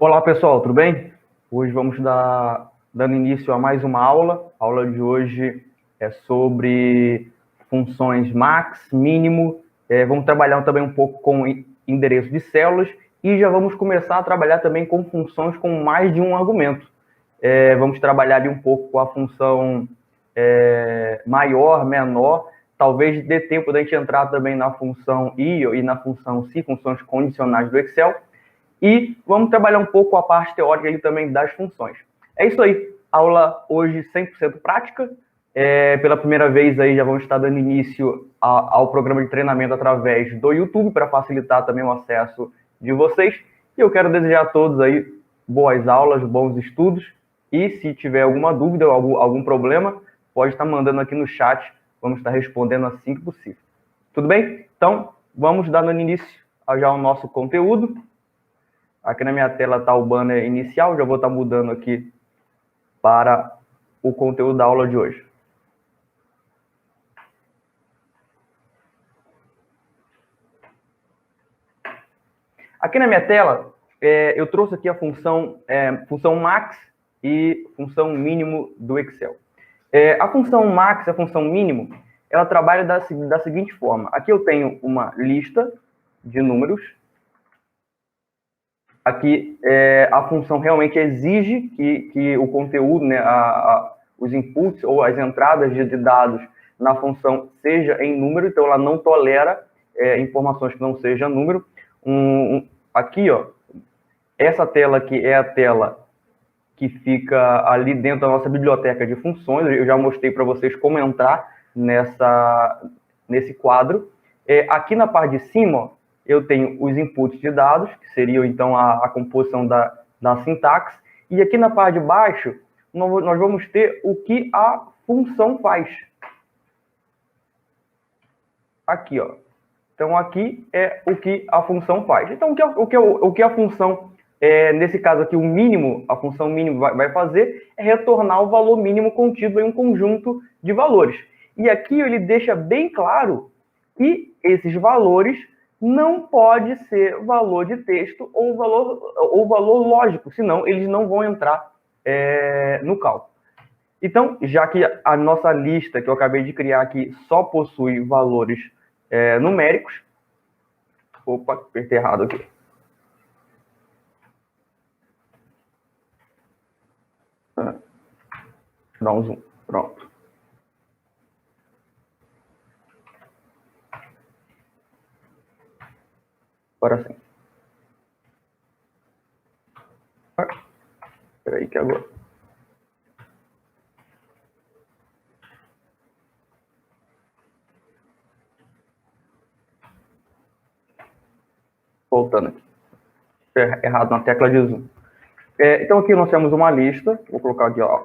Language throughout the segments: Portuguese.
Olá pessoal, tudo bem? Hoje vamos dando início a mais uma aula. A aula de hoje é sobre funções max, mínimo. Vamos trabalhar também um pouco com endereço de células e já vamos começar a trabalhar também com funções com mais de um argumento. Vamos trabalhar ali um pouco com a função maior, menor. Talvez dê tempo da gente entrar também na função i e na função si, funções condicionais do Excel. E vamos trabalhar um pouco a parte teórica aí também das funções. É isso aí. Aula hoje 100% prática. Pela primeira vez aí já vamos estar dando início ao programa de treinamento através do YouTube para facilitar também o acesso de vocês. E eu quero desejar a todos aí boas aulas, bons estudos. E se tiver alguma dúvida ou algum problema, pode estar mandando aqui no chat. Vamos estar respondendo assim que possível. Tudo bem? Então, vamos dando início já ao nosso conteúdo. Aqui na minha tela está o banner inicial, já vou estar mudando aqui para o conteúdo da aula de hoje. Aqui na minha tela, eu trouxe aqui a função max e função mínimo do Excel. A função max e a função mínimo, ela trabalha da seguinte forma. Aqui eu tenho uma lista de números. Aqui a função realmente exige que o conteúdo, né, os inputs ou as entradas de dados na função seja em número, então ela não tolera informações que não sejam número. Aqui, ó, essa tela aqui é a tela que fica ali dentro da nossa biblioteca de funções. Eu já mostrei para vocês como entrar nesse quadro. Aqui na parte de cima, ó, eu tenho os inputs de dados, que seriam, então, a composição da sintaxe. E aqui na parte de baixo, nós vamos ter o que a função faz. Aqui, ó. Então, aqui é o que a função faz. Então, o que a função, nesse caso aqui, o mínimo, a função mínimo vai fazer é retornar o valor mínimo contido em um conjunto de valores. E aqui ele deixa bem claro que esses valores não pode ser valor de texto ou valor lógico, senão eles não vão entrar no cálculo. Então, já que a nossa lista que eu acabei de criar aqui só possui valores numéricos. Opa, apertei errado aqui. Dá um zoom. Pronto. Agora sim. Espera aí que agora... Voltando aqui. Errado na tecla de zoom. Então aqui nós temos uma lista. Vou colocar aqui, ó,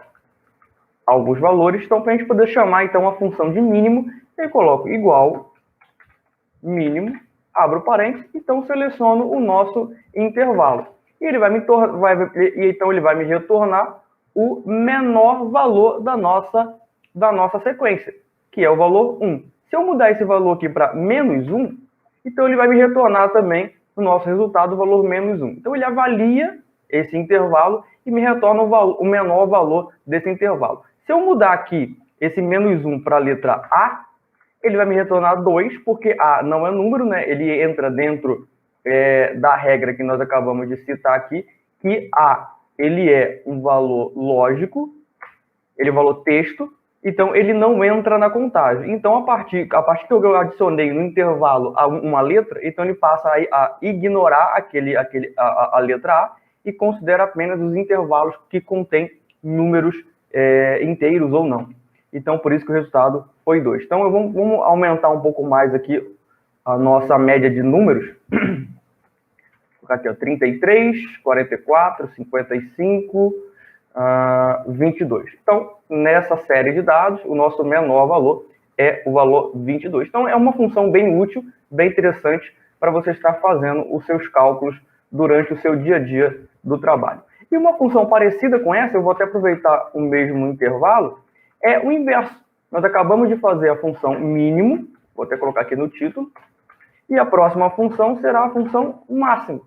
alguns valores. Então, para a gente poder chamar então a função de mínimo, eu coloco igual mínimo, abro parênteses, então seleciono o nosso intervalo. E ele então ele vai me retornar o menor valor da nossa sequência, que é o valor 1. Se eu mudar esse valor aqui para menos 1, então ele vai me retornar também o nosso resultado, o valor menos 1. Então ele avalia esse intervalo e me retorna o menor valor desse intervalo. Se eu mudar aqui esse menos 1 para a letra A, ele vai me retornar 2, porque A não é número, né? Ele entra dentro da regra que nós acabamos de citar aqui, que A ele é um valor lógico, ele é um valor texto, então ele não entra na contagem. Então, a partir que eu adicionei no intervalo uma letra, então ele passa a ignorar a letra A e considera apenas os intervalos que contêm números inteiros ou não. Então, por isso que o resultado foi 2. Então, vamos aumentar um pouco mais aqui a nossa média de números. Vou colocar aqui, ó, 33, 44, 55, 22. Então, nessa série de dados, o nosso menor valor é o valor 22. Então, é uma função bem útil, bem interessante para você estar fazendo os seus cálculos durante o seu dia a dia do trabalho. E uma função parecida com essa, eu vou até aproveitar o mesmo intervalo, é o inverso. Nós acabamos de fazer a função mínimo, vou até colocar aqui no título, e a próxima função será a função máximo.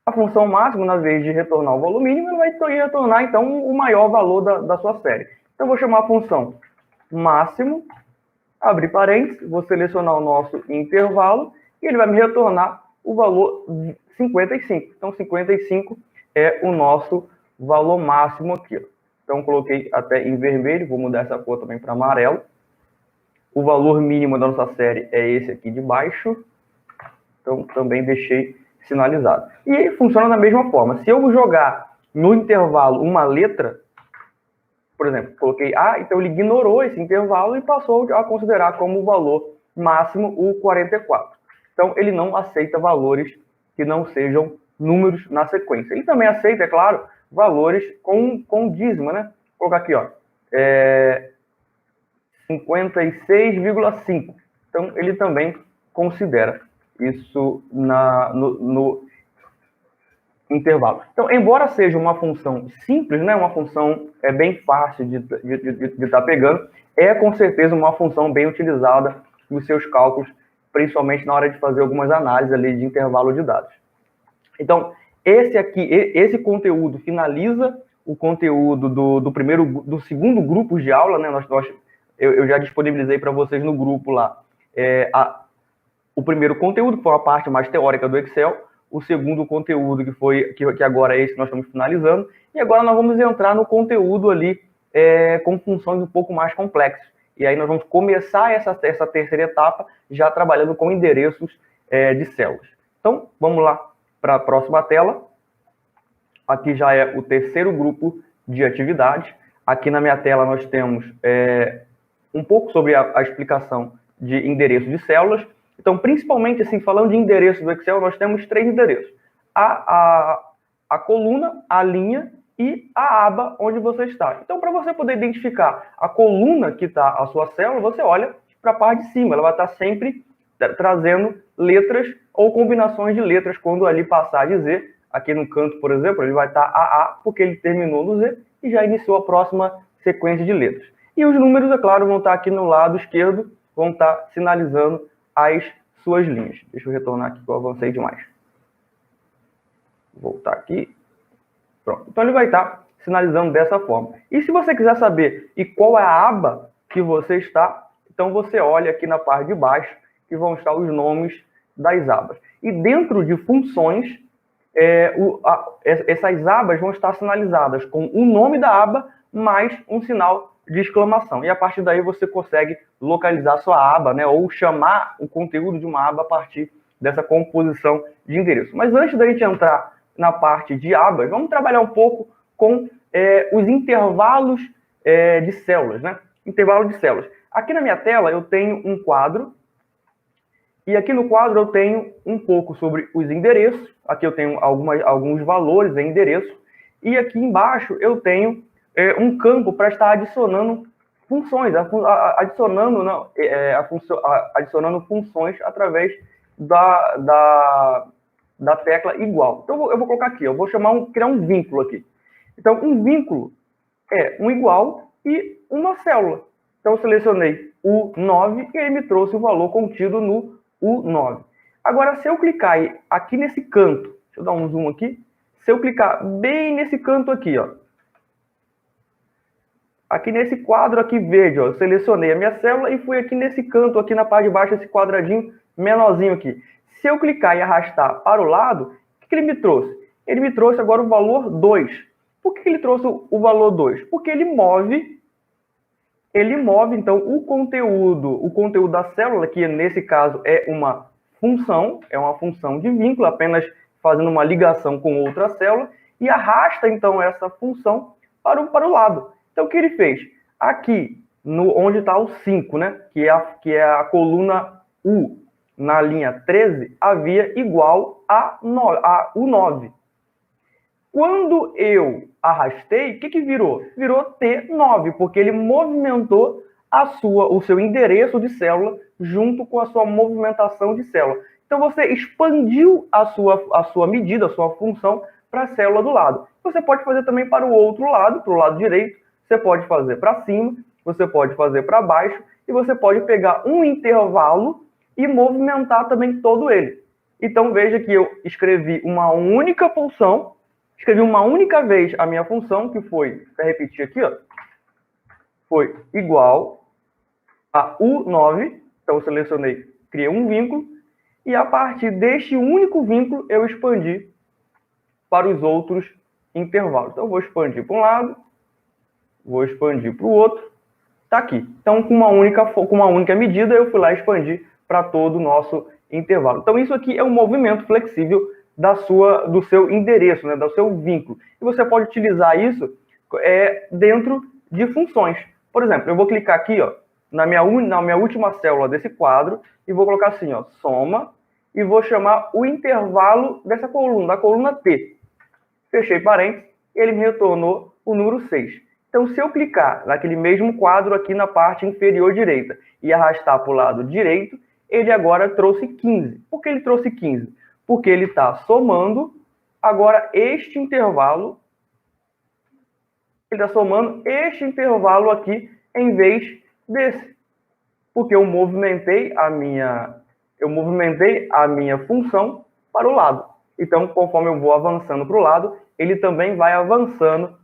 A função máxima, na vez de retornar o valor mínimo, ela vai retornar, então, o maior valor da sua série. Então, eu vou chamar a função máximo, abrir parênteses, vou selecionar o nosso intervalo, e ele vai me retornar o valor 55. Então, 55 é o nosso valor máximo aqui. Então, coloquei até em vermelho, vou mudar essa cor também para amarelo. O valor mínimo da nossa série é esse aqui de baixo. Então, também deixei sinalizado. E funciona da mesma forma. Se eu jogar no intervalo uma letra, por exemplo, coloquei A, então ele ignorou esse intervalo e passou a considerar como valor máximo o 44. Então, ele não aceita valores que não sejam números na sequência. Ele também aceita, é claro, valores com dízimo, né? Vou colocar aqui, ó, 56,5. Então, ele também considera isso no intervalo. Então, embora seja uma função simples, né, uma função bem fácil de estar pegando, é com certeza uma função bem utilizada nos seus cálculos, principalmente na hora de fazer algumas análises ali de intervalo de dados. Então, esse conteúdo finaliza o conteúdo do segundo grupo de aula, né? Eu já disponibilizei para vocês no grupo lá o primeiro conteúdo, que foi a parte mais teórica do Excel, o segundo conteúdo, que agora é esse que nós estamos finalizando, e agora nós vamos entrar no conteúdo ali com funções um pouco mais complexas. E aí nós vamos começar essa terceira etapa já trabalhando com endereços de células. Então, vamos lá para a próxima tela. Aqui já é o terceiro grupo de atividades. Aqui na minha tela nós temos um pouco sobre a explicação de endereço de células. Então, principalmente, assim, falando de endereço do Excel, nós temos 3 endereços. A coluna, a linha e a aba onde você está. Então, para você poder identificar a coluna que está a sua célula, você olha para a parte de cima. Ela vai estar sempre trazendo letras ou combinações de letras quando ali passar de Z. Aqui no canto, por exemplo, ele vai estar AA, porque ele terminou no Z e já iniciou a próxima sequência de letras. E os números, é claro, vão estar aqui no lado esquerdo, vão estar sinalizando as suas linhas. Deixa eu retornar aqui que eu avancei demais. Vou voltar aqui. Pronto. Então ele vai estar sinalizando dessa forma. E se você quiser saber qual é a aba que você está, então você olha aqui na parte de baixo que vão estar os nomes das abas. E dentro de funções, essas abas vão estar sinalizadas com o nome da aba mais um sinal de exclamação. E a partir daí você consegue localizar a sua aba, né, ou chamar o conteúdo de uma aba a partir dessa composição de endereço. Mas antes da gente entrar na parte de abas, vamos trabalhar um pouco com os intervalos de células, né? Intervalo de células. Aqui na minha tela eu tenho um quadro, e aqui no quadro eu tenho um pouco sobre os endereços. Aqui eu tenho alguns valores em endereço, e aqui embaixo eu tenho um campo para estar adicionando funções, adicionando funções através da tecla igual. Então eu vou colocar aqui, eu vou criar um vínculo aqui. Então um vínculo é um igual e uma célula. Então eu selecionei o 9 e ele me trouxe o valor contido no U9. Agora, se eu clicar aqui nesse canto, deixa eu dar um zoom aqui, se eu clicar bem nesse canto aqui, ó, aqui nesse quadro aqui verde, ó, eu selecionei a minha célula e fui aqui nesse canto, aqui na parte de baixo, esse quadradinho menorzinho aqui. Se eu clicar e arrastar para o lado, o que ele me trouxe? Ele me trouxe agora o valor 2. Por que ele trouxe o valor 2? Porque ele move, então, o conteúdo da célula, que nesse caso é uma função de vínculo, apenas fazendo uma ligação com outra célula, e arrasta, então, essa função para o lado. Então, o que ele fez? Aqui, onde está o 5, né? Que é a coluna U, na linha 13, havia igual a o 9. Quando eu arrastei, o que virou? Virou T9, porque ele movimentou o seu endereço de célula junto com a sua movimentação de célula. Então, você expandiu a sua medida, a sua função, para a célula do lado. Você pode fazer também para o outro lado, para o lado direito. Você pode fazer para cima, você pode fazer para baixo, e você pode pegar um intervalo e movimentar também todo ele. Então, veja que eu escrevi uma única função, escrevi uma única vez a minha função, que foi, para repetir aqui, ó, foi igual a U9. Então, eu selecionei, criei um vínculo, e a partir deste único vínculo, eu expandi para os outros intervalos. Então, eu vou expandir para um lado, vou expandir para o outro, está aqui. Então, com uma única medida, eu fui lá expandir para todo o nosso intervalo. Então, isso aqui é um movimento flexível do seu endereço, né, do seu vínculo. E você pode utilizar isso dentro de funções. Por exemplo, eu vou clicar aqui, ó, na minha última célula desse quadro e vou colocar assim, ó, soma, e vou chamar o intervalo dessa coluna, da coluna T. Fechei parênteses, ele me retornou o número 6. Então, se eu clicar naquele mesmo quadro aqui na parte inferior direita e arrastar para o lado direito, ele agora trouxe 15. Por que ele trouxe 15? Porque ele está somando agora este intervalo. Ele está somando este intervalo aqui em vez desse. Porque eu movimentei a minha função para o lado. Então, conforme eu vou avançando para o lado, ele também vai avançando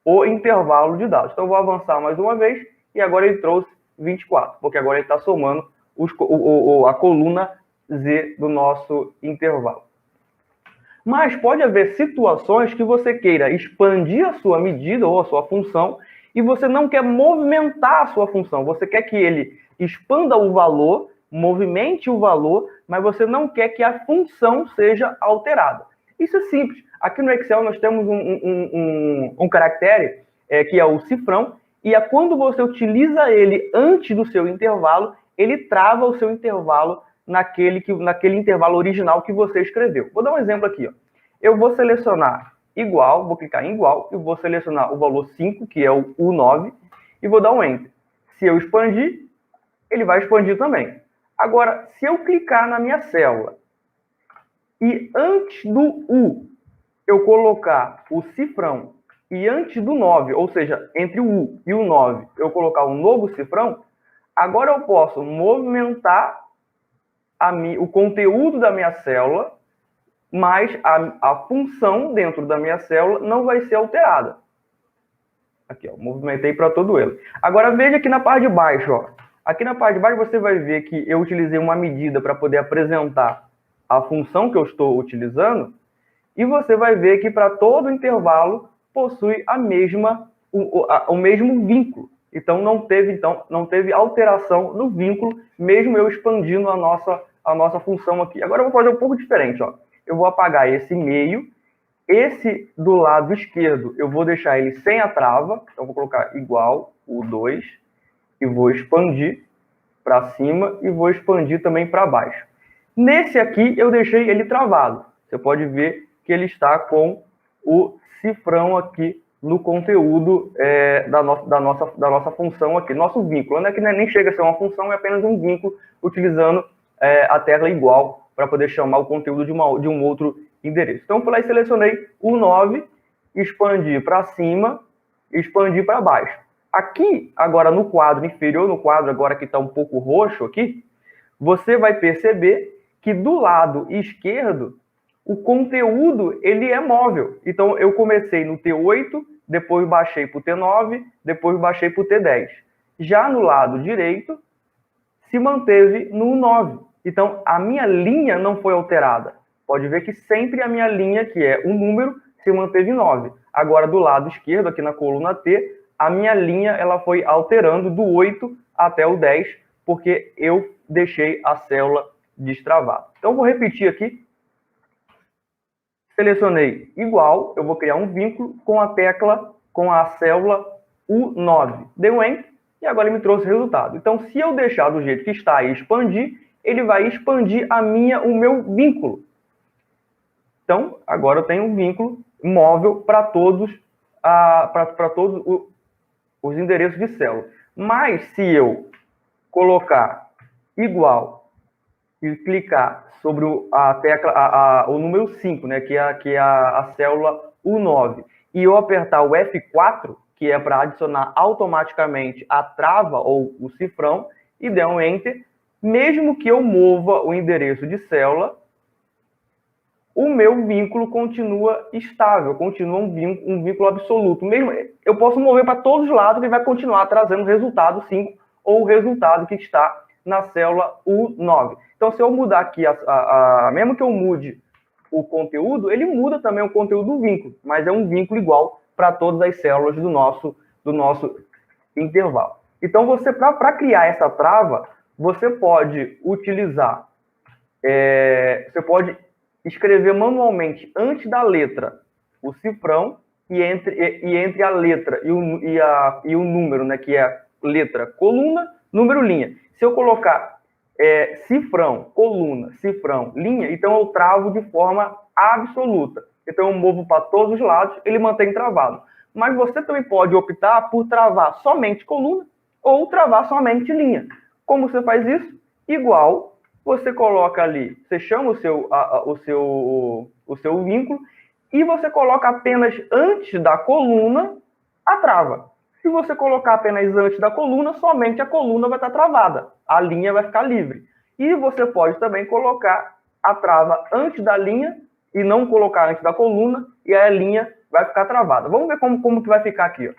o intervalo de dados. Então, eu vou avançar mais uma vez, e agora ele trouxe 24, porque agora ele está somando a coluna Z do nosso intervalo. Mas pode haver situações que você queira expandir a sua medida ou a sua função, e você não quer movimentar a sua função. Você quer que ele expanda o valor, movimente o valor, mas você não quer que a função seja alterada. Isso é simples. Aqui no Excel nós temos um caractere que é o cifrão, e quando você utiliza ele antes do seu intervalo, ele trava o seu intervalo naquele intervalo original que você escreveu. Vou dar um exemplo aqui, ó. Eu vou selecionar igual, vou clicar em igual, e vou selecionar o valor 5, que é o U9, e vou dar um Enter. Se eu expandir, ele vai expandir também. Agora, se eu clicar na minha célula e antes do U eu colocar o cifrão e antes do 9, ou seja, entre o U e o 9, eu colocar um novo cifrão, agora eu posso movimentar o conteúdo da minha célula, mas a função dentro da minha célula não vai ser alterada. Aqui, ó, movimentei para todo ele. Agora veja aqui na parte de baixo, ó. Aqui na parte de baixo você vai ver que eu utilizei uma medida para poder apresentar a função que eu estou utilizando, e você vai ver que para todo intervalo possui o mesmo vínculo. Então não teve alteração no vínculo, mesmo eu expandindo a nossa função aqui. Agora eu vou fazer um pouco diferente, ó. Eu vou apagar esse meio. Esse do lado esquerdo, eu vou deixar ele sem a trava. Então, vou colocar igual o 2 e vou expandir para cima e vou expandir também para baixo. Nesse aqui, eu deixei ele travado. Você pode ver que ele está com o cifrão aqui no conteúdo da nossa função aqui, nosso vínculo, né? Que nem chega a ser uma função, é apenas um vínculo, utilizando a tecla igual para poder chamar o conteúdo de um outro endereço. Então, eu fui lá e selecionei o 9, expandi para cima, expandi para baixo. Aqui, agora no quadro inferior, no quadro agora que está um pouco roxo aqui, você vai perceber que do lado esquerdo, o conteúdo ele é móvel. Então, eu comecei no T8, depois baixei para o T9, depois baixei para o T10. Já no lado direito, se manteve no 9. Então, a minha linha não foi alterada. Pode ver que sempre a minha linha, que é um número, se manteve em 9. Agora, do lado esquerdo, aqui na coluna T, a minha linha ela foi alterando do 8 até o 10, porque eu deixei a célula destravada. Então, eu vou repetir aqui. Selecionei igual, eu vou criar um vínculo com a célula U9. Dei um Enter e agora ele me trouxe o resultado. Então, se eu deixar do jeito que está e expandir, ele vai expandir o meu vínculo. Então, agora eu tenho um vínculo móvel para todos os endereços de célula. Mas se eu colocar igual e clicar sobre a tecla, o número 5, né, que é a célula U9, e eu apertar o F4, que é para adicionar automaticamente a trava ou o cifrão, e der um Enter, mesmo que eu mova o endereço de célula, o meu vínculo continua estável, continua um vínculo absoluto. Mesmo, eu posso mover para todos os lados, ele vai continuar trazendo o resultado 5 ou o resultado que está na célula U9. Então, se eu mudar aqui, mesmo que eu mude o conteúdo, ele muda também o conteúdo do vínculo, mas é um vínculo igual para todas as células do nosso intervalo. Então, para criar essa trava, você pode utilizar, você pode escrever manualmente antes da letra o cifrão e entre a letra e o número, né, que é letra, coluna, número, linha. Se eu colocar cifrão, coluna, cifrão, linha, então eu travo de forma absoluta. Então eu movo para todos os lados, ele mantém travado. Mas você também pode optar por travar somente coluna ou travar somente linha. Como você faz isso? Igual, você coloca ali, você chama o seu vínculo e você coloca apenas antes da coluna a trava. Se você colocar apenas antes da coluna, somente a coluna vai estar travada. A linha vai ficar livre. E você pode também colocar a trava antes da linha e não colocar antes da coluna, e aí a linha vai ficar travada. Vamos ver como que vai ficar aqui. Ó.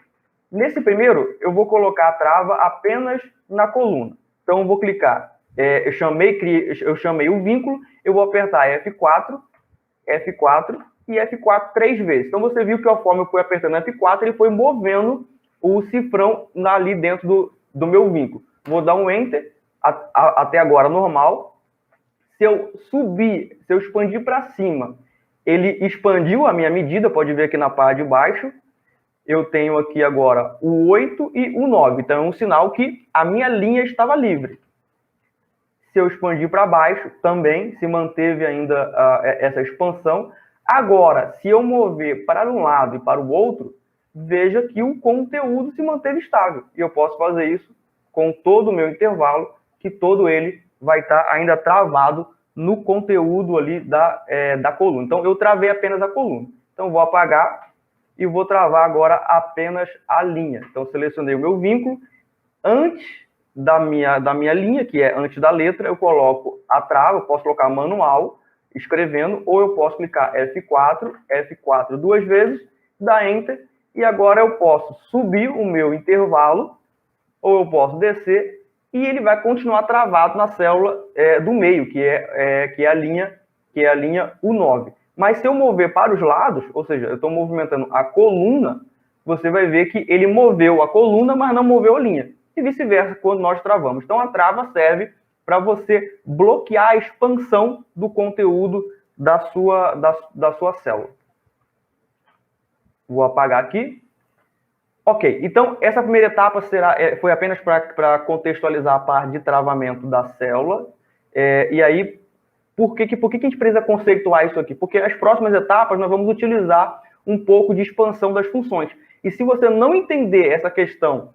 Nesse primeiro, eu vou colocar a trava apenas na coluna. Então, eu vou clicar. Eu chamei o vínculo, eu vou apertar F4 e F4 3 vezes. Então, você viu que a forma eu fui apertando F4, ele foi movendo o cifrão ali dentro do meu vínculo. Vou dar um Enter, até agora normal. Se eu expandir para cima, ele expandiu a minha medida, pode ver aqui na parte de baixo. Eu tenho aqui agora o 8 e o 9, então é um sinal que a minha linha estava livre. Se eu expandir para baixo, também se manteve ainda essa expansão. Agora, se eu mover para um lado e para o outro, veja que o conteúdo se manteve estável. E eu posso fazer isso com todo o meu intervalo, que todo ele vai estar ainda travado no conteúdo ali da coluna. Então, eu travei apenas a coluna. Então, vou apagar e vou travar agora apenas a linha. Então, selecionei o meu vínculo. Antes da minha linha, que é antes da letra, eu coloco a trava, eu posso colocar manual, escrevendo, ou eu posso clicar F4 duas vezes, dar Enter, e agora eu posso subir o meu intervalo, ou eu posso descer, e ele vai continuar travado na célula do meio, que é a linha U9. Mas se eu mover para os lados, ou seja, eu estou movimentando a coluna, você vai ver que ele moveu a coluna, mas não moveu a linha. E vice-versa, quando nós travamos. Então, a trava serve para você bloquear a expansão do conteúdo da sua célula. Vou apagar aqui. Ok, então essa primeira etapa foi apenas para contextualizar a parte de travamento da célula. E aí, por que a gente precisa conceituar isso aqui? Porque as próximas etapas nós vamos utilizar um pouco de expansão das funções. E se você não entender essa questão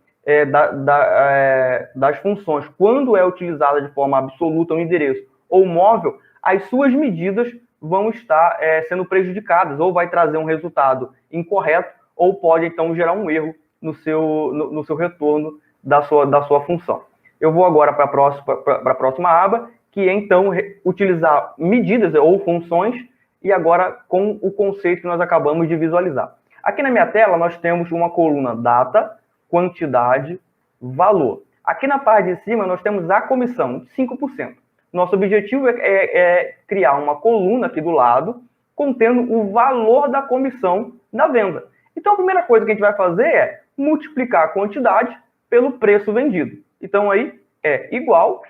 das funções, quando é utilizada de forma absoluta um endereço ou móvel, as suas medidas vão estar sendo prejudicadas, ou vai trazer um resultado incorreto, ou pode, então, gerar um erro no seu retorno da sua função. Eu vou agora para a próxima aba, que é, então, utilizar medidas ou funções, e agora com o conceito que nós acabamos de visualizar. Aqui na minha tela, nós temos uma coluna data, quantidade, valor. Aqui na parte de cima, nós temos a comissão, 5%. Nosso objetivo é criar uma coluna aqui do lado, contendo o valor da comissão da venda. Então, a primeira coisa que a gente vai fazer é multiplicar a quantidade pelo preço vendido. Então, aí é igual,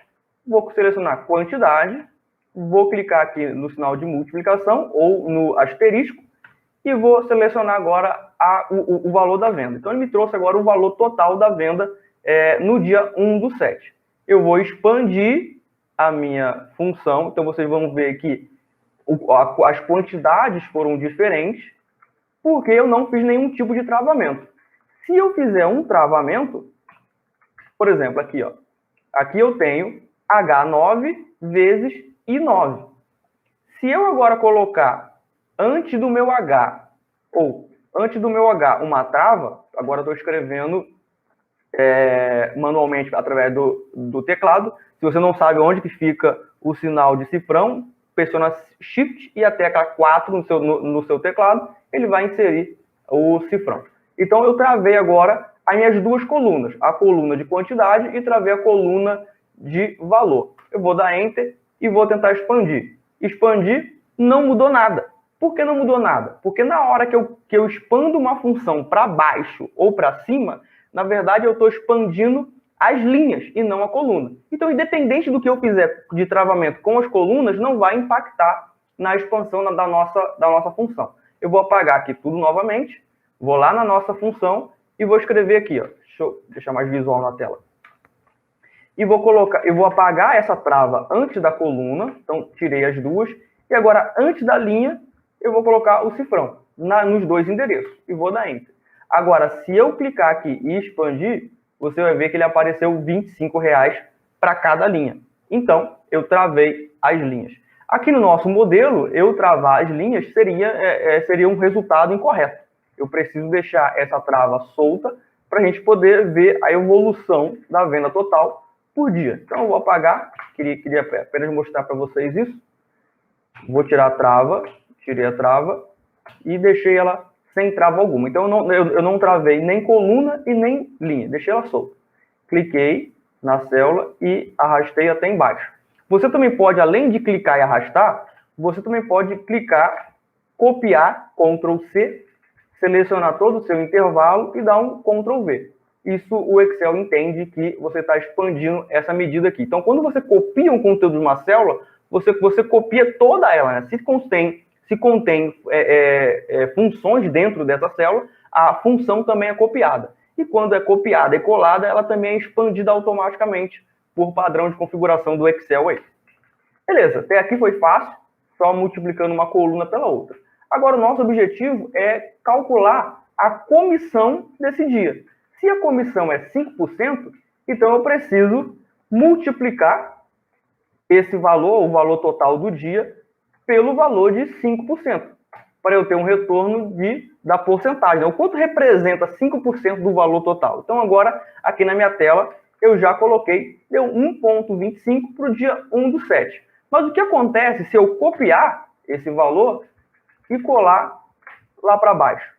vou selecionar quantidade, vou clicar aqui no sinal de multiplicação ou no asterisco e vou selecionar agora o valor da venda. Então, ele me trouxe agora o valor total da venda no dia 1/7. Eu vou expandir a minha função, então vocês vão ver que as quantidades foram diferentes, porque eu não fiz nenhum tipo de travamento. Se eu fizer um travamento, por exemplo, aqui, ó, aqui eu tenho H9 vezes I9. Se eu agora colocar antes do meu H, ou antes do meu H, uma trava, agora estou escrevendo manualmente através do teclado. Se você não sabe onde que fica o sinal de cifrão, pressiona Shift e a tecla 4 no seu teclado, ele vai inserir o cifrão. Então, eu travei agora as minhas duas colunas, a coluna de quantidade e travei a coluna de valor. Eu vou dar Enter e vou tentar expandir. Expandir, não mudou nada. Por que não mudou nada? Porque na hora que eu expando uma função para baixo ou para cima, na verdade eu estou expandindo as linhas e não a coluna. Então, independente do que eu fizer de travamento com as colunas, não vai impactar na expansão da nossa função. Eu vou apagar aqui tudo novamente, vou lá na nossa função e vou escrever aqui, ó. Deixa eu deixar mais visual na tela. E eu vou apagar essa trava antes da coluna, então tirei as duas, e agora antes da linha eu vou colocar o cifrão nos dois endereços e vou dar Enter. Agora, se eu clicar aqui e expandir, você vai ver que ele apareceu R$ 25 para cada linha. Então, eu travei as linhas. Aqui no nosso modelo, eu travar as linhas seria um resultado incorreto. Eu preciso deixar essa trava solta para a gente poder ver a evolução da venda total por dia. Então, eu vou apagar. Queria apenas mostrar para vocês isso. Vou tirar a trava. Tirei a trava e deixei ela sem trava alguma. Então, eu não travei nem coluna e nem linha. Deixei ela solta. Cliquei na célula e arrastei até embaixo. Você também pode, além de clicar e arrastar, você também pode clicar, copiar, Ctrl C, selecionar todo o seu intervalo e dar um Ctrl V. Isso o Excel entende que você está expandindo essa medida aqui. Então, quando você copia um conteúdo de uma célula, você copia toda ela, né? Se contém funções dentro dessa célula, a função também é copiada. E quando é copiada e colada, ela também é expandida automaticamente por padrão de configuração do Excel aí. Beleza, até aqui foi fácil, só multiplicando uma coluna pela outra. Agora, o nosso objetivo é calcular a comissão desse dia. Se a comissão é 5%, então eu preciso multiplicar esse valor, o valor total do dia, pelo valor de 5%, para eu ter um retorno da porcentagem. O quanto representa 5% do valor total? Então, agora, aqui na minha tela, eu já coloquei, deu 1,25 para o dia 1/7. Mas o que acontece se eu copiar esse valor e colar lá para baixo?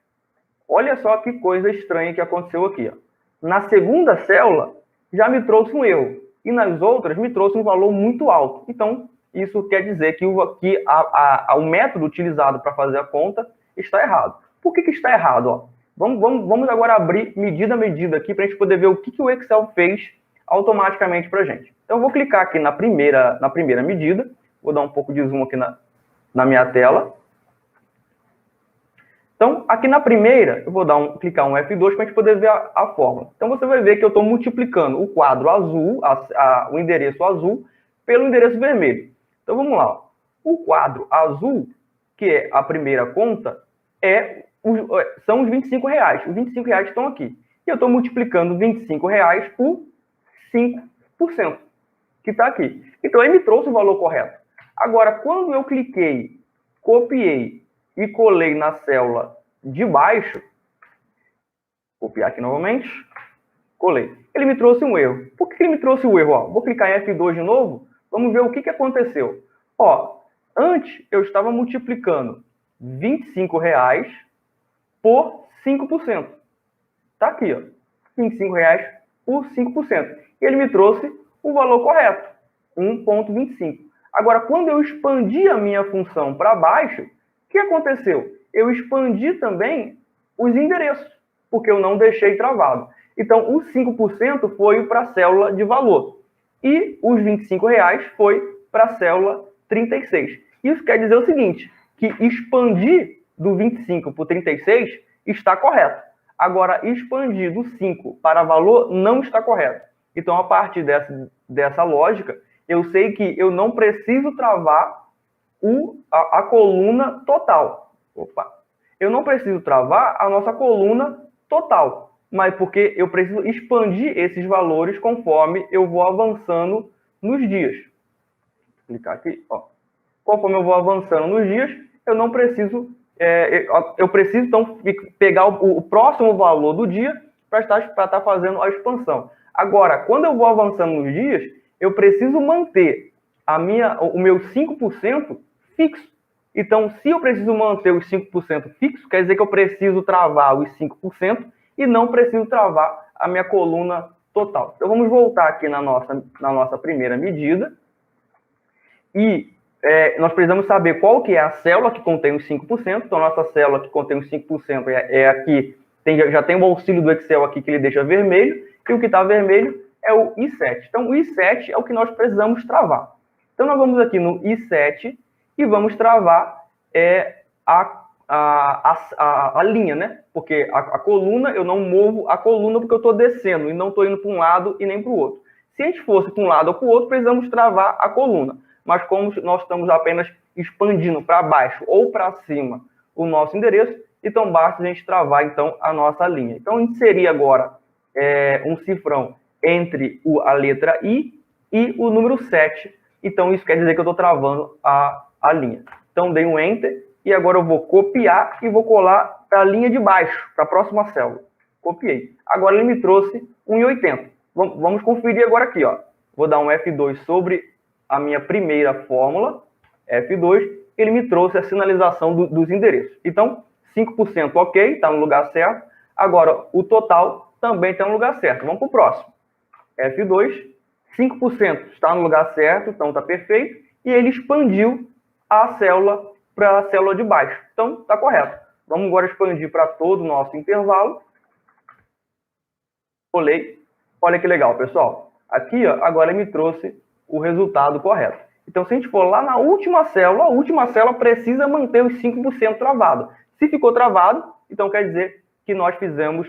Olha só que coisa estranha que aconteceu aqui. Ó. Na segunda célula, já me trouxe um erro. E nas outras, me trouxe um valor muito alto. Então, isso quer dizer que o método utilizado para fazer a conta está errado. Por que está errado? Ó? Vamos agora abrir medida a medida aqui para a gente poder ver o que o Excel fez automaticamente para a gente. Então, eu vou clicar aqui na primeira medida. Vou dar um pouco de zoom aqui na minha tela. Então, aqui na primeira, eu vou clicar um F2 para a gente poder ver a fórmula. Então, você vai ver que eu estou multiplicando o quadro azul, o endereço azul, pelo endereço vermelho. Então, vamos lá. O quadro azul, que é a primeira conta, são os R$ 25. Os R$ 25 estão aqui. E eu estou multiplicando R$ 25 por 5%, que está aqui. Então, ele me trouxe o valor correto. Agora, quando eu cliquei, copiei e colei na célula de baixo, copiar aqui novamente, colei. Ele me trouxe um erro. Por que ele me trouxe o erro? Ó, vou clicar em F2 de novo, vamos ver o que aconteceu. Ó, antes eu estava multiplicando R$ 25 por 5%. Tá aqui, ó, R$ 25 por 5%. E ele me trouxe o valor correto, 1,25. Agora, quando eu expandi a minha função para baixo, o que aconteceu? Eu expandi também os endereços, porque eu não deixei travado. Então, os 5% foi para a célula de valor. E os R$ 25 foi para a célula 36. Isso quer dizer o seguinte, que expandir do 25 para o 36 está correto. Agora, expandir do 5 para valor não está correto. Então, a partir dessa lógica, eu sei que eu não preciso travar a coluna total. Opa! Eu não preciso travar a nossa coluna total, mas porque eu preciso expandir esses valores conforme eu vou avançando nos dias. Vou clicar aqui, ó. Conforme eu vou avançando nos dias, eu não preciso... eu preciso, então, pegar o próximo valor do dia para estar fazendo a expansão. Agora, quando eu vou avançando nos dias, eu preciso manter o meu 5% fixo. Então, se eu preciso manter os 5% fixo, quer dizer que eu preciso travar os 5% e não preciso travar a minha coluna total. Então, vamos voltar aqui na nossa primeira medida. E nós precisamos saber qual que é a célula que contém os 5%. Então, a nossa célula que contém os 5% é aqui, já tem o auxílio do Excel aqui que ele deixa vermelho, e o que está vermelho é o I7. Então, o I7 é o que nós precisamos travar. Então, nós vamos aqui no I7 e vamos travar a linha, né? Porque a coluna, eu não movo a coluna porque eu estou descendo e não estou indo para um lado e nem para o outro. Se a gente fosse para um lado ou para o outro, precisamos travar a coluna. Mas como nós estamos apenas expandindo para baixo ou para cima o nosso endereço, então basta a gente travar então a nossa linha. Então, inserir agora um cifrão entre a letra I e o número 7. Então, isso quer dizer que eu estou travando a linha. Então, dei um Enter e agora eu vou copiar e vou colar para a linha de baixo, para a próxima célula. Copiei. Agora ele me trouxe 1,80. Vamos conferir agora aqui, ó. Vou dar um F2 sobre a minha primeira fórmula, F2, ele me trouxe a sinalização dos endereços. Então, 5% ok, está no lugar certo. Agora, o total também está no lugar certo. Vamos para o próximo. F2, 5% está no lugar certo, então está perfeito. E ele expandiu a célula para a célula de baixo. Então, está correto. Vamos agora expandir para todo o nosso intervalo. Colei. Olha que legal, pessoal. Aqui, ó, agora ele me trouxe o resultado correto. Então, se a gente for lá na última célula, a última célula precisa manter os 5% travado. Se ficou travado, então quer dizer que nós fizemos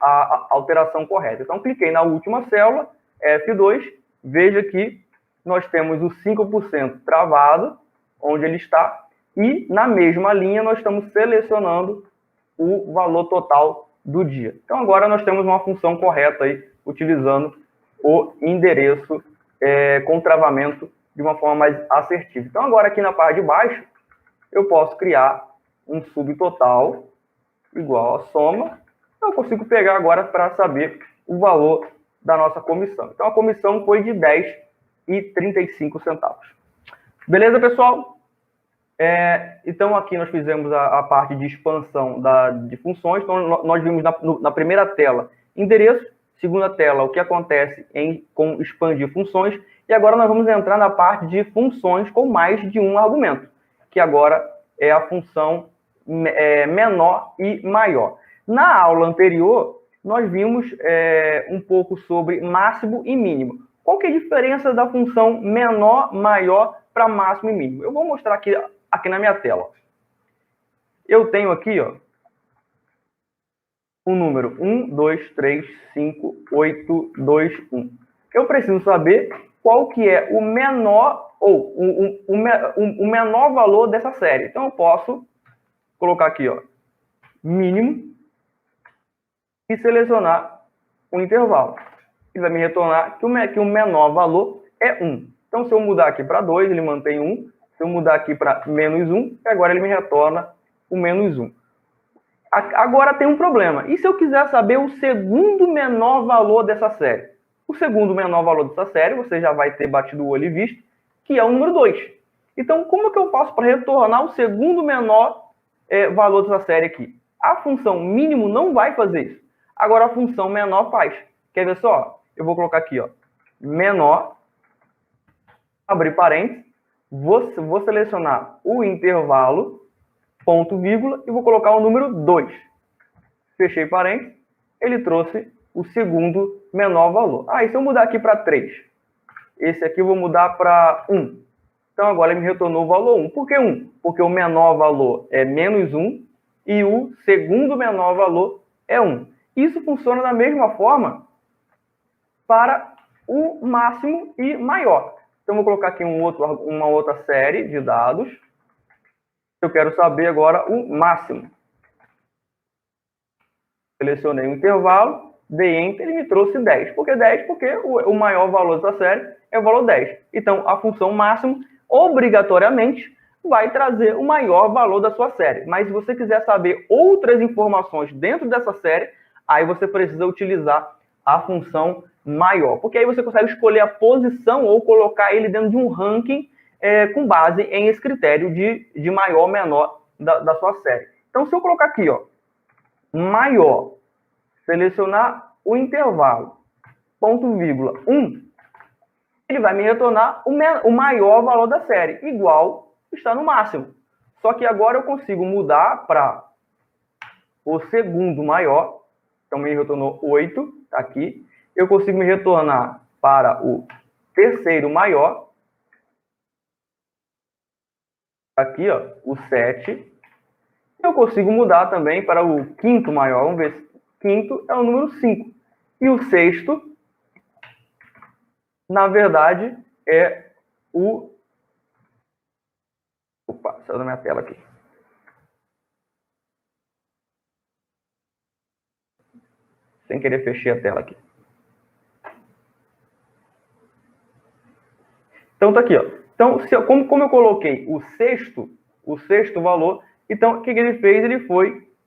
a alteração correta. Então, cliquei na última célula, F2, veja que nós temos o 5% travado, onde ele está, e na mesma linha nós estamos selecionando o valor total do dia. Então, agora nós temos uma função correta aí, utilizando o endereço com travamento de uma forma mais assertiva. Então, agora aqui na parte de baixo, eu posso criar um subtotal igual a soma. Eu consigo pegar agora para saber o valor da nossa comissão. Então, a comissão foi de R$10,35. Beleza, pessoal? Então, aqui nós fizemos a parte de expansão de funções. Então, nós vimos na primeira tela endereço, segunda tela o que acontece com expandir funções, e agora nós vamos entrar na parte de funções com mais de um argumento, que agora é a função menor e maior. Na aula anterior, nós vimos um pouco sobre máximo e mínimo. Qual que é a diferença da função menor, maior para máximo e mínimo? Eu vou mostrar aqui na minha tela. Eu tenho aqui, ó, o número 1, 2, 3, 5, 8, 2, 1. Eu preciso saber qual que é o menor ou o menor valor dessa série. Então, eu posso colocar aqui, ó, mínimo, e selecionar um intervalo. Ele vai me retornar que o menor valor é 1. Então, se eu mudar aqui para 2, ele mantém 1. Se eu mudar aqui para menos 1, agora ele me retorna o menos 1. Agora tem um problema. E se eu quiser saber o segundo menor valor dessa série? O segundo menor valor dessa série, você já vai ter batido o olho e visto, que é o número 2. Então, como que eu faço para retornar o segundo menor valor dessa série aqui? A função mínimo não vai fazer isso. Agora, a função menor faz. Quer ver só? Eu vou colocar aqui, ó, menor, abrir parênteses, vou selecionar o intervalo, ponto, vírgula, e vou colocar o número 2. Fechei parênteses, ele trouxe o segundo menor valor. E se eu mudar aqui para 3? Esse aqui eu vou mudar para 1. Então, agora ele me retornou o valor 1. Por que 1? Porque o menor valor é menos 1 e o segundo menor valor é 1. Isso funciona da mesma forma para o máximo e maior. Então, vou colocar aqui uma outra série de dados. Eu quero saber agora o máximo. Selecionei um intervalo, dei Enter e me trouxe 10. Por que 10? Porque o maior valor dessa série é o valor 10. Então, a função máximo, obrigatoriamente, vai trazer o maior valor da sua série. Mas se você quiser saber outras informações dentro dessa série, aí você precisa utilizar a função maior. Porque aí você consegue escolher a posição ou colocar ele dentro de um ranking com base em esse critério de maior ou menor da sua série. Então, se eu colocar aqui, ó, maior, selecionar o intervalo, ponto, vírgula, 1, ele vai me retornar o maior valor da série, igual está no máximo. Só que agora eu consigo mudar para o segundo maior, então me retornou 8, tá aqui. Eu consigo me retornar para o terceiro maior, aqui, ó, o 7. Eu consigo mudar também para o quinto maior, vamos ver, quinto é o número 5. E o sexto, na verdade, é o... Opa, saiu da minha tela aqui. Sem querer, fechei a tela aqui. Então, tá aqui, ó. Então, como eu coloquei o sexto valor, então, o que ele fez?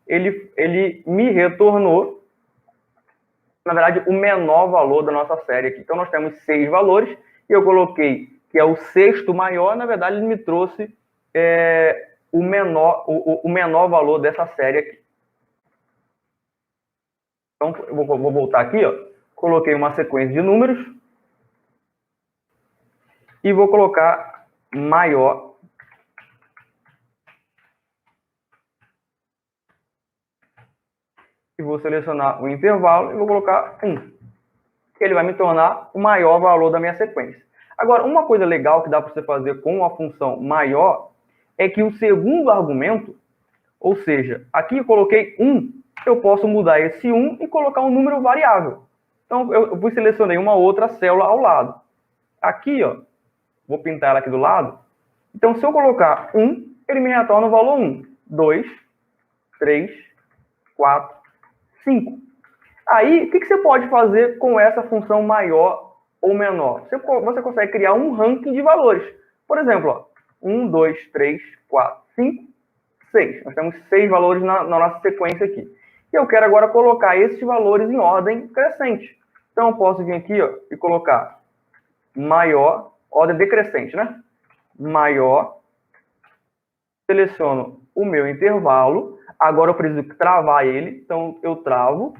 Ele me retornou, na verdade, o menor valor da nossa série aqui. Então, nós temos 6 valores, e eu coloquei que é o sexto maior, na verdade, ele me trouxe o menor valor dessa série aqui. Então, eu vou voltar aqui, ó. Coloquei uma sequência de números e vou colocar maior. E vou selecionar o intervalo e vou colocar 1. Que ele vai me tornar o maior valor da minha sequência. Agora, uma coisa legal que dá para você fazer com a função maior é que o segundo argumento, ou seja, aqui eu coloquei 1, eu posso mudar esse 1 e colocar um número variável. Então, eu selecionei uma outra célula ao lado. Aqui, ó, vou pintar ela aqui do lado. Então, se eu colocar 1, ele me retorna o valor 1. 2, 3, 4, 5. Aí, o que você pode fazer com essa função maior ou menor? Você consegue criar um ranking de valores. Por exemplo, ó, 1, 2, 3, 4, 5, 6. Nós temos 6 valores na nossa sequência aqui. E eu quero agora colocar esses valores em ordem crescente. Então, eu posso vir aqui, ó, e colocar maior, ordem decrescente, né? Maior, seleciono o meu intervalo. Agora eu preciso travar ele, então eu travo,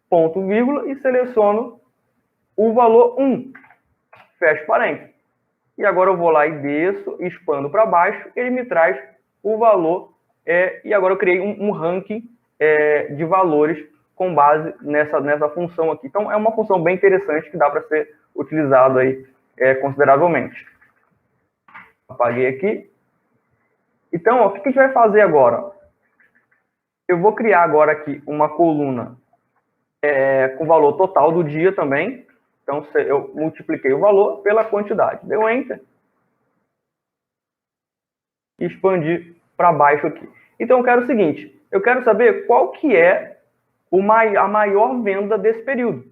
ponto, vírgula, e seleciono o valor 1. Fecho parênteses. E agora eu vou lá e desço, expando para baixo, ele me traz o valor, e agora eu criei um ranking de valores com base nessa função aqui. Então, é uma função bem interessante que dá para ser utilizado aí consideravelmente. Apaguei aqui. Então, ó, o que a gente vai fazer agora? Eu vou criar agora aqui uma coluna com o valor total do dia também. Então, eu multipliquei o valor pela quantidade. Deu Enter. E expandi para baixo aqui. Então, eu quero o seguinte. Eu quero saber qual que é a maior venda desse período.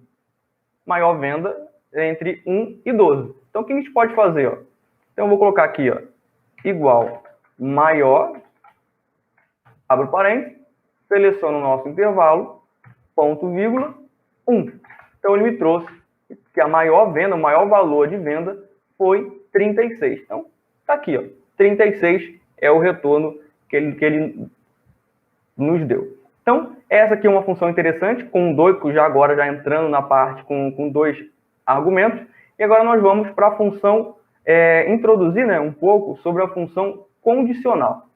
Maior venda entre 1 e 12. Então, o que a gente pode fazer? Ó? Então, eu vou colocar aqui, ó, igual maior, abro parênteses, seleciono o nosso intervalo, ponto, vírgula, 1. Então, ele me trouxe que a maior venda, o maior valor de venda foi 36. Então, tá aqui, ó, 36 é o retorno que ele nos deu. Então, essa aqui é uma função interessante, com agora já entrando na parte com 2 argumentos. E agora nós vamos para a função, introduzir, né, um pouco sobre a função condicional.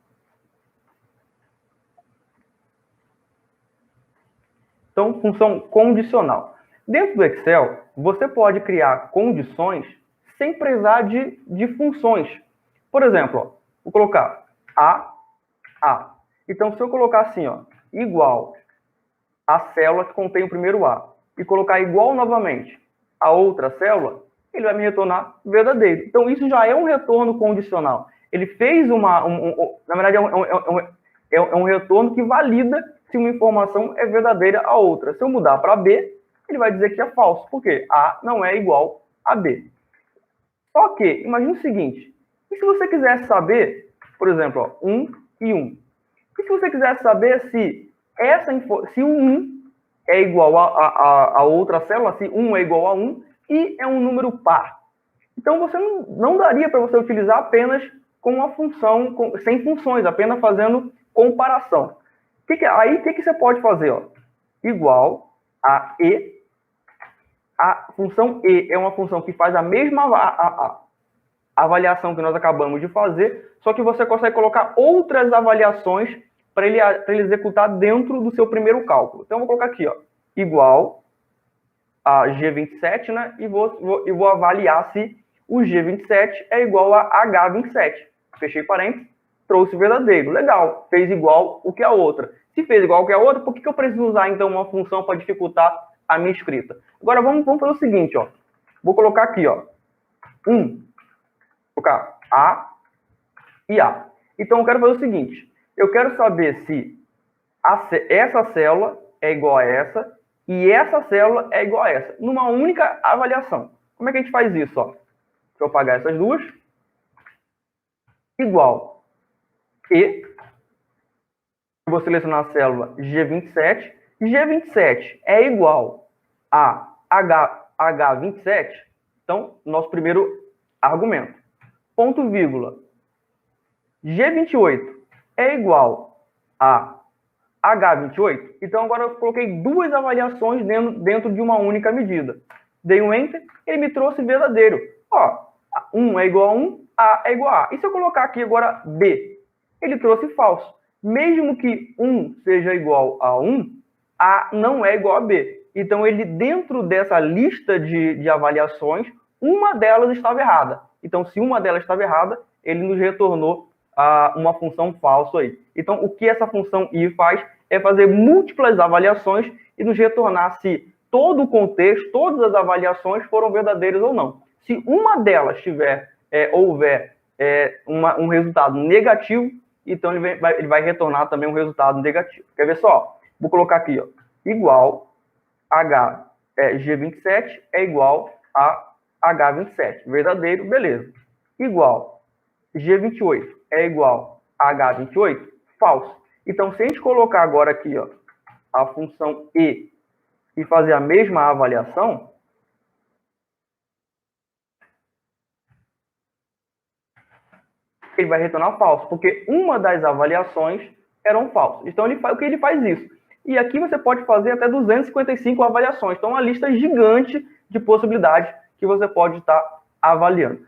Então, função condicional. Dentro do Excel, você pode criar condições sem precisar de funções. Por exemplo, ó, vou colocar A. Então, se eu colocar assim, ó, igual a célula que contém o primeiro A, e colocar igual novamente a outra célula, ele vai me retornar verdadeiro. Então, isso já é um retorno condicional. Ele fez na verdade, é um retorno que valida se uma informação é verdadeira a outra. Se eu mudar para B, ele vai dizer que é falso. Por quê? A não é igual a B. Só que, imagine o seguinte, e se você quisesse saber, por exemplo, ó, 1 e 1, e se você quisesse saber se o 1 é igual a outra célula, se 1 é igual a 1, e é um número par. Então, você não daria para você utilizar apenas com uma função, sem funções, apenas fazendo comparação. Aí, o que você pode fazer? Ó? Igual a E. A função E é uma função que faz a mesma avaliação que nós acabamos de fazer, só que você consegue colocar outras avaliações para ele executar dentro do seu primeiro cálculo. Então, eu vou colocar aqui, ó, igual a G27, né? E vou avaliar se o G27 é igual a H27. Fechei parênteses, trouxe verdadeiro. Legal, fez igual o que a outra. Se fez igual o que a outra, por que eu preciso usar, então, uma função para dificultar a minha escrita? Agora, vamos fazer o seguinte, ó. Vou colocar aqui, ó, vou colocar A e A. Então, eu quero fazer o seguinte. Eu quero saber se essa célula é igual a essa e essa célula é igual a essa, numa única avaliação. Como é que a gente faz isso? Ó? Deixa eu apagar essas duas. Igual E. Eu vou selecionar a célula G27. G27 é igual a H27. Então, nosso primeiro argumento. Ponto, vírgula. G28 é igual a H28. Então, agora eu coloquei duas avaliações dentro de uma única medida. Dei um Enter, ele me trouxe verdadeiro. Ó, 1 é igual a 1, A é igual a A. E se eu colocar aqui agora B? Ele trouxe falso. Mesmo que 1 seja igual a 1, A não é igual a B. Então, ele, dentro dessa lista de avaliações, uma delas estava errada. Então, se uma delas estava errada, ele nos retornou uma função falsa aí. Então, o que essa função I faz é fazer múltiplas avaliações e nos retornar se todo o contexto, todas as avaliações foram verdadeiras ou não. Se uma delas houver um resultado negativo, então ele vai retornar também um resultado negativo. Quer ver só? Vou colocar aqui, ó, igual G27 é igual a H27. Verdadeiro, beleza. Igual G28 é igual a H28? Falso. Então, se a gente colocar agora aqui, ó, a função E e fazer a mesma avaliação, ele vai retornar falso, porque uma das avaliações eram falsas. Então, o que ele faz isso? E aqui você pode fazer até 255 avaliações. Então, uma lista gigante de possibilidades que você pode estar avaliando.